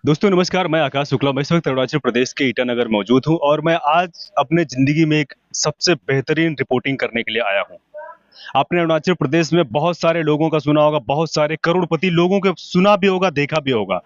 दोस्तों नमस्कार, मैं आकाश शुक्ला। मैं इस वक्त अरुणाचल प्रदेश के ईटानगर मौजूद हूँ और मैं आज अपने ज़िंदगी में एक सबसे बेहतरीन रिपोर्टिंग करने के लिए आया हूँ। आपने अरुणाचल प्रदेश में बहुत सारे लोगों का सुना होगा, बहुत सारे करोड़पति लोगों के सुना भी होगा, देखा भी होगा।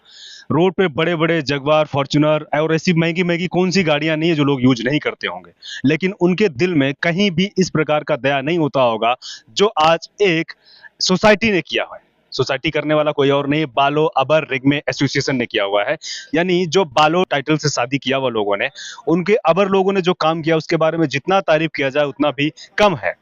रोड पे बड़े-बड़े जगुआर, फॉर्च्यूनर और ऐसी महँगी-महँगी कौन-सी गाड़ियाँ नहीं है जो लोग यूज़ नहीं करते होंगे। लेकिन उनके दिल में कहीं भी इस प्रकार का दया नहीं होता होगा, जो आज एक सोसाइटी ने किया है। सोसाइटी करने वाला कोई और नहीं, बालो अबर रिग्मे एसोसिएशन ने किया हुआ है। यानी जो बालो टाइटल से शादी किया हुआ लोगों ने, उनके अबर लोगों ने जो काम किया उसके बारे में जितना तारीफ किया जाए उतना भी कम है।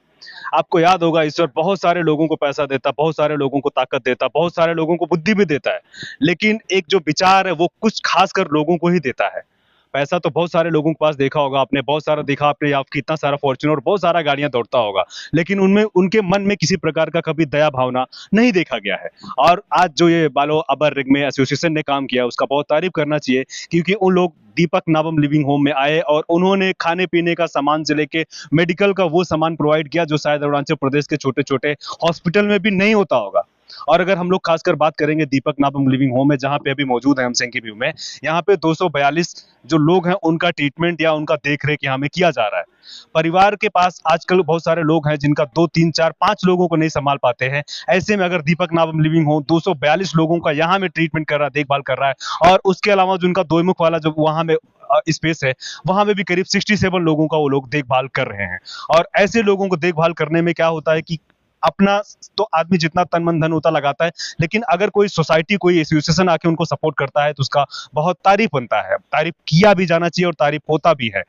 आपको याद होगा ईश्वर बहुत सारे लोगों को पैसा देता, बहुत सारे लोगों को ताकत देता, बहुत सारे लोगों को बुद्धि भी देता है। लेकिन एक जो विचार है वो कुछ खासकर लोगों को ही देता है। पैसा तो बहुत सारे लोगों के पास देखा होगा आपने, बहुत सारा देखा आपने, आप कितना सारा फॉर्च्यूनर और बहुत सारा गाड़ियां दौड़ता होगा, लेकिन उनमें उनके मन में किसी प्रकार का कभी दया भावना नहीं देखा गया है। और आज जो ये बालो अबर रिग्मे एसोसिएशन ने काम किया उसका बहुत तारीफ करना चाहिए, क्योंकि उन लोग दीपक नाबम लिविंग होम में आए और उन्होंने खाने पीने का सामान से लेके मेडिकल का वो सामान प्रोवाइड किया जो शायद अरुणाचल प्रदेश के छोटे छोटे हॉस्पिटल में भी नहीं होता होगा। और अगर हम लोग खासकर बात करेंगे दीपक नाबम लिविंग होम में जहाँ पे अभी मौजूद है हम सेंकी व्यू में, यहाँ पे 242 जो लोग हैं उनका ट्रीटमेंट या उनका देख रेख यहाँ में किया जा रहा है। परिवार के पास आजकल बहुत सारे लोग हैं जिनका 2 3 4 5 लोगों को नहीं संभाल पाते हैं। ऐसे में अगर दीपक नाबम लिविंग होम 242 लोगों का यहाँ में ट्रीटमेंट कर रहा है, देखभाल कर रहा है, और उसके अलावा जो उनका दोईमुख वाला जो वहाँ में स्पेस है, वहां में भी करीब 67 लोगों का वो लोग देखभाल कर रहे हैं। और ऐसे लोगों को देखभाल करने में क्या होता है कि अपना तो आदमी जितना तन मन धन होता लगाता है, लेकिन अगर कोई सोसाइटी कोई एसोसिएशन आके उनको सपोर्ट करता है तो उसका बहुत तारीफ बनता है, तारीफ किया भी जाना चाहिए और तारीफ होता भी है।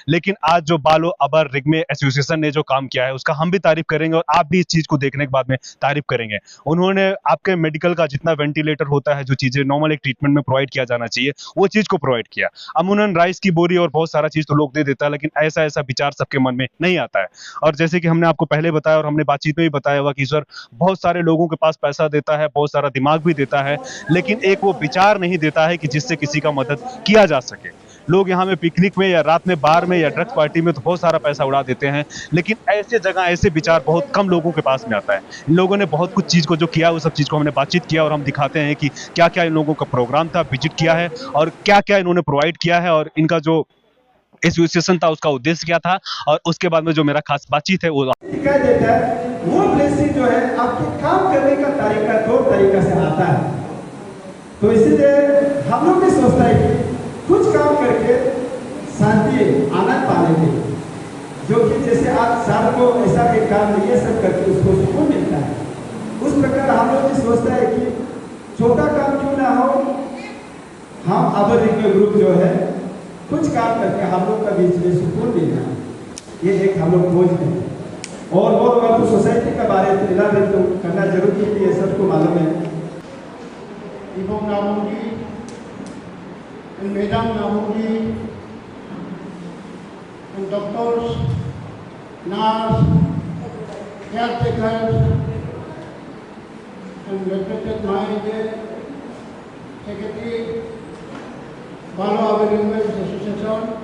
लेकिन आज जो बालो अबर रिग्मे एसोसिएशन ने जो काम किया है उसका हम भी तारीफ करेंगे और आप भी इस चीज को देखने के बाद में तारीफ करेंगे। उन्होंने आपके मेडिकल का जितना वेंटिलेटर होता है, जो चीजें नॉर्मल एक ट्रीटमेंट में प्रोवाइड किया जाना चाहिए, वो चीज को प्रोवाइड किया। अमूमन राइस की बोरी और बहुत सारा चीज तो लोग दे देता है, लेकिन ऐसा ऐसा विचार सबके मन में नहीं आता है। और जैसे कि हमने आपको पहले बताया और हमने बातचीत में भी बताया हुआ कि ईश्वर बहुत सारे लोगों के पास पैसा देता है, बहुत सारा दिमाग भी देता है, लेकिन एक वो विचार नहीं देता है कि जिससे किसी का मदद किया जा सके। लोग यहाँ में पिकनिक में या रात में बार में या ड्रग्स पार्टी में तो बहुत सारा पैसा उड़ा देते हैं, लेकिन ऐसे जगह ऐसे विचार बहुत कम लोगों के पास में आता है। इन लोगों ने बहुत कुछ चीज को जो किया वो सब चीज को हमने बातचीत किया और हम दिखाते हैं कि क्या क्या इन लोगों का प्रोग्राम था, विजिट किया है और क्या क्या इन्होंने प्रोवाइड किया है और इनका जो एसोसिएशन था उसका उद्देश्य क्या था। और उसके बाद में जो मेरा खास बातचीत है वो दिखाई देता है। वो ब्लेसिंग जो है आपके काम करने का तरीका तौर तरीका से आता है। तो इसीलिए हम लोग भी सोचता है कि कुछ काम करके शांति आनंद पाने के लिए, जो कि जैसे आप साल को ऐसा एक काम ये सब करके उसको सुकून मिलता है, उस प्रकार हम लोग भी सोचता है कि छोटा काम क्यों ना हो, हम अबर रिग्मे ग्रुप जो है कुछ काम करके हम लोग का बीच में सुकून मिलना, ये एक हम लोग खोज में। और वो लोग तो सोसाइटी के बारे में इलाज तो करना जरूरी है, ये सबको मालूम है। दीपक नामों की, मैडम नामों की, doctors, nurse, care taker, respected my secretary, बालो अबर रिग्मे एसोसिएशन।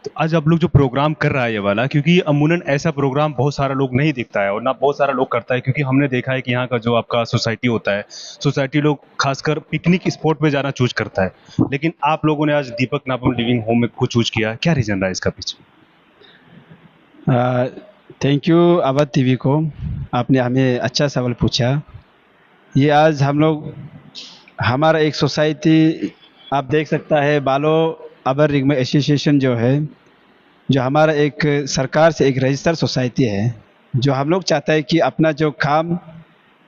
तो आज आप लोग जो प्रोग्राम कर रहा है ये वाला, क्योंकि अमूमन ऐसा प्रोग्राम बहुत सारा लोग नहीं दिखता है और ना बहुत सारा लोग करता है, क्योंकि हमने देखा है कि यहाँ का जो आपका सोसाइटी होता है, सोसाइटी लोग खासकर पिकनिक स्पॉट पे जाना चूज करता है, लेकिन आप लोगों ने आज दीपक नाबम लिविंग होम में को चूज किया, क्या रीजन रहा इसका पीछे? थैंक यू अवध टीवी को, आपने हमें अच्छा सवाल पूछा। ये आज हम लोग हमारा एक सोसाइटी आप देख सकता है, बालो अबर रिग्मे एसोसिएशन जो है, जो हमारा एक सरकार से एक रजिस्टर्ड सोसाइटी है, जो हम लोग चाहता है कि अपना जो काम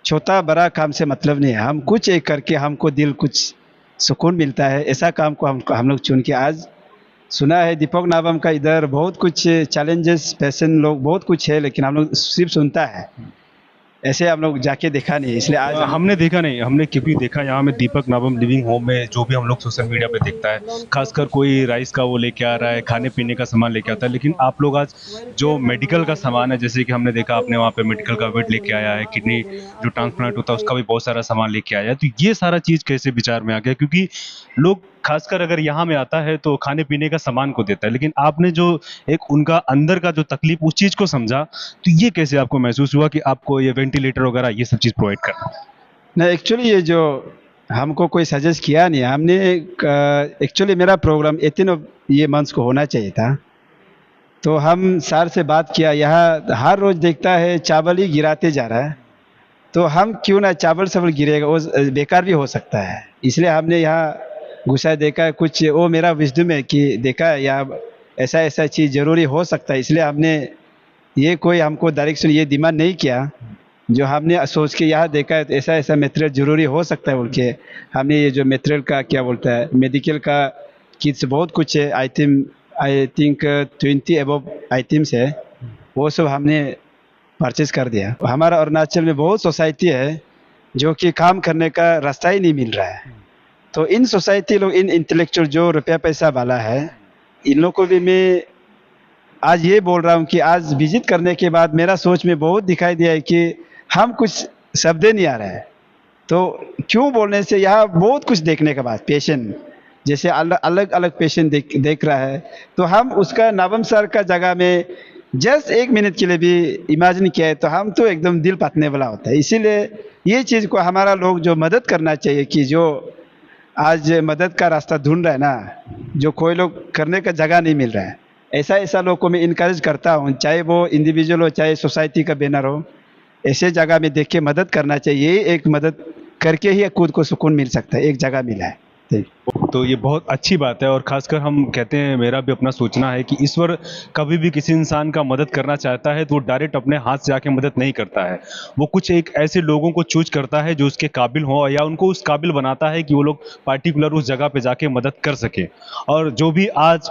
छोटा बड़ा काम से मतलब नहीं है, हम कुछ एक करके हमको दिल कुछ सुकून मिलता है, ऐसा काम को हम लोग चुन के आज सुना है दीपक नाबम का इधर बहुत कुछ चैलेंजेस पेशेंट लोग बहुत कुछ है, लेकिन हम लोग सिर्फ सुनता है, ऐसे हम लोग जाके देखा नहीं, इसलिए आज हमने देखा नहीं, हमने क्योंकि देखा यहाँ में दीपक नाबम लिविंग होम में जो भी हम लोग सोशल मीडिया पे देखता है, खासकर कोई राइस का वो लेके आ रहा है, खाने पीने का सामान लेके आता है, लेकिन आप लोग आज जो मेडिकल का सामान है, जैसे कि हमने देखा आपने वहाँ पे मेडिकल का बेड लेके आया है, किडनी जो ट्रांसप्लांट होता है उसका भी बहुत सारा सामान लेके आया है। तो ये सारा चीज़ कैसे विचार में आ गया, क्योंकि लोग खासकर अगर यहाँ में आता है तो खाने पीने का सामान को देता है, लेकिन आपने जो एक उनका अंदर का जो तकलीफ उस चीज़ को समझा, तो ये कैसे आपको महसूस हुआ कि आपको ये वेंटिलेटर वगैरह ये सब चीज़ प्रोवाइड करना? नहीं, एक्चुअली ये जो हमको कोई सजेस्ट किया नहीं। हमने एक्चुअली मेरा प्रोग्राम 18 ये मंथ्स को होना चाहिए था। तो हम सर से बात किया, यहाँ हर रोज़ देखता है चावल ही गिराते जा रहा है, तो हम क्यों ना चावल चावल गिरेगा, वो बेकार भी हो सकता है। इसलिए हमने यहाँ घुसा, देखा कुछ, वो मेरा विजडम है कि देखा है यहाँ ऐसा ऐसा चीज़ ज़रूरी हो सकता है। इसलिए हमने ये कोई हमको डायरेक्शन ये डिमांड नहीं किया, जो हमने सोच के यहाँ देखा है तो ऐसा ऐसा मटेरियल ज़रूरी हो सकता है बोल के हमने ये जो मटेरियल का क्या बोलता है मेडिकल का किट्स बहुत कुछ है, आई थिंक 20 अबव आइटम्स है, वो सब हमने परचेज कर दिया। हमारा अरुणाचल में बहुत सोसाइटी है जो कि काम करने का रास्ता ही नहीं मिल रहा है। तो इन सोसाइटी लोग, इन इंटेलेक्चुअल जो रुपया पैसा वाला है, इन लोग को भी मैं आज ये बोल रहा हूँ कि आज विजिट करने के बाद मेरा सोच में बहुत दिखाई दिया है कि हम कुछ शब्द नहीं आ रहा है। तो क्यों बोलने से यहाँ बहुत कुछ देखने के बाद पेशेंट जैसे अलग अलग पेशेंट देख रहा है, तो हम उसका नवम सर का जगह में जस्ट 1 मिनट के लिए भी इमेजिन किया है तो हम तो एकदम दिल पतने वाला होता है। इसीलिए ये चीज़ को हमारा लोग जो मदद करना चाहिए कि जो आज मदद का रास्ता ढूंढ रहा है ना, जो कोई लोग करने का जगह नहीं मिल रहा है, ऐसा ऐसा लोग को मैं इनकरेज करता हूँ, चाहे वो इंडिविजुअल हो चाहे सोसाइटी का बैनर हो, ऐसे जगह में देख के मदद करना चाहिए। एक मदद करके ही खुद को सुकून मिल सकता है, एक जगह मिला है। तो ये बहुत अच्छी बात है और खासकर हम कहते हैं, मेरा भी अपना सोचना है कि ईश्वर कभी भी किसी इंसान का मदद करना चाहता है तो वो डायरेक्ट अपने हाथ से आके मदद नहीं करता है। वो कुछ एक ऐसे लोगों को चूज करता है जो उसके काबिल हो या उनको उस काबिल बनाता है कि वो लोग पार्टिकुलर उस जगह पे जाके मदद कर सके। और जो भी आज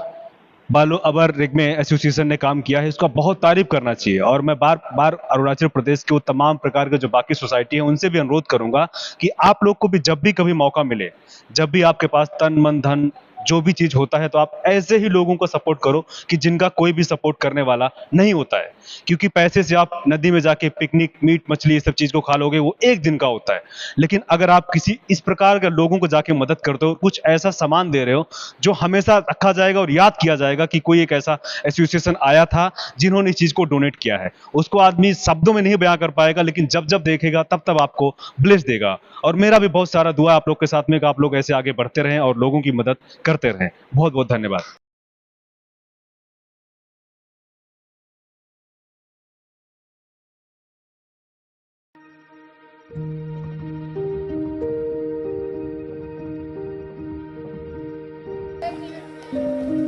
बालो अबर रिग्मे एसोसिएशन ने काम किया है उसका बहुत तारीफ करना चाहिए। और मैं बार बार अरुणाचल प्रदेश के वो तमाम प्रकार के जो बाकी सोसाइटी है उनसे भी अनुरोध करूंगा कि आप लोग को भी जब भी कभी मौका मिले, जब भी आपके पास तन मन धन जो भी चीज होता है, तो आप ऐसे ही लोगों को सपोर्ट करो कि जिनका कोई भी सपोर्ट करने वाला नहीं होता है। क्योंकि पैसे से आप नदी में जाके पिकनिक मीट मछली ये सब चीज को खा लोगे, वो एक दिन का होता है। लेकिन अगर आप किसी इस प्रकार के लोगों को जाके मदद करते हो, कुछ ऐसा सामान दे रहे हो जो हमेशा रखा जाएगा और याद किया जाएगा कि कोई एक ऐसा एसोसिएशन आया था जिन्होंने इस चीज को डोनेट किया है, उसको आदमी शब्दों में नहीं बयां कर पाएगा, लेकिन जब जब देखेगा तब तब आपको ब्लेस देगा। और मेरा भी बहुत सारा दुआ आप लोग के साथ में कि आप लोग ऐसे आगे बढ़ते रहें और लोगों की मदद करते रहें। बहुत बहुत धन्यवाद।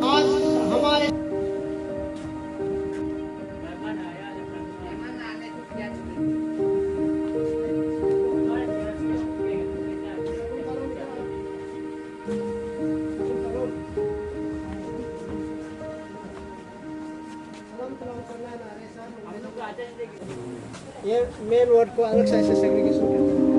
आज हमारे ये मेन वर्ड को अलग से सेग्रीगेशन